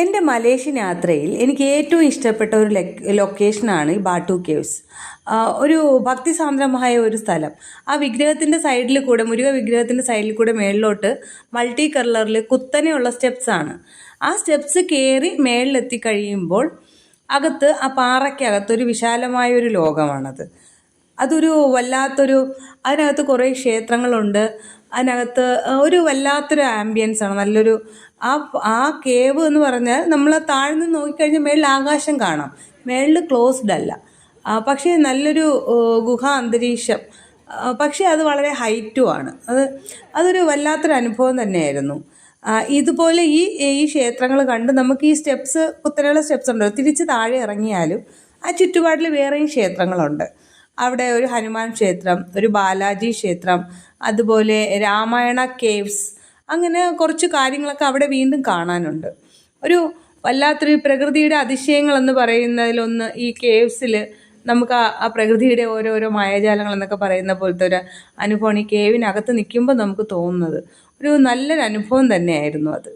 എൻ്റെ മലേഷ്യൻ യാത്രയിൽ എനിക്ക് ഏറ്റവും ഇഷ്ടപ്പെട്ട ഒരു ലൊക്കേഷനാണ് ഈ ബാട്ടു കേവ്സ്. ഒരു ഭക്തിസാന്ദ്രമായ ഒരു സ്ഥലം. ആ വിഗ്രഹത്തിൻ്റെ സൈഡിൽ കൂടെ, മുരുക വിഗ്രഹത്തിൻ്റെ സൈഡിൽ കൂടെ മേളിലോട്ട് മൾട്ടി കളറിൽ കുത്തനെയുള്ള സ്റ്റെപ്സാണ്. ആ സ്റ്റെപ്സ് കയറി മേളിലെത്തി കഴിയുമ്പോൾ അകത്ത്, ആ പാറയ്ക്കകത്തൊരു വിശാലമായൊരു ലോകമാണത്. അതൊരു വല്ലാത്തൊരു, അതിനകത്ത് കുറേ ക്ഷേത്രങ്ങളുണ്ട്. അതിനകത്ത് ഒരു വല്ലാത്തൊരു ആംബിയൻസ് ആണ്. നല്ലൊരു ആ കേവ് എന്ന് പറഞ്ഞാൽ നമ്മൾ താഴ്ന്ന് നോക്കിക്കഴിഞ്ഞാൽ മേളിൽ ആകാശം കാണാം. മേളിൽ ക്ലോസ്ഡ് അല്ല, പക്ഷേ നല്ലൊരു ഗുഹാ അന്തരീക്ഷം. പക്ഷേ അത് വളരെ ഹൈറ്റുമാണ്. അതൊരു വല്ലാത്തൊരു അനുഭവം തന്നെയായിരുന്നു. ഇതുപോലെ ഈ ക്ഷേത്രങ്ങൾ കണ്ട് നമുക്ക് ഈ സ്റ്റെപ്സ്, കുത്തനെയുള്ള സ്റ്റെപ്സ് ഉണ്ടല്ലോ, തിരിച്ച് താഴെ ഇറങ്ങിയാലും ആ ചുറ്റുപാടിൽ വേറെയും ക്ഷേത്രങ്ങളുണ്ട്. അവിടെ ഒരു ഹനുമാൻ ക്ഷേത്രം, ഒരു ബാലാജി ക്ഷേത്രം, അതുപോലെ രാമായണ കേവ്സ്, അങ്ങനെ കുറച്ച് കാര്യങ്ങളൊക്കെ അവിടെ വീണ്ടും കാണാനുണ്ട്. ഒരു വല്ലാത്തൊരു പ്രകൃതിയുടെ അതിശയങ്ങളെന്ന് പറയുന്നതിലൊന്ന് ഈ കേവ്സിൽ നമുക്ക് ആ പ്രകൃതിയുടെ ഓരോരോ മായാജാലങ്ങൾ എന്നൊക്കെ പറയുന്ന പോലത്തെ ഒരു അനുഭവമാണ് ഈ കേവിനകത്ത് നിൽക്കുമ്പോൾ നമുക്ക് തോന്നുന്നത്. ഒരു നല്ലൊരു അനുഭവം തന്നെയായിരുന്നു അത്.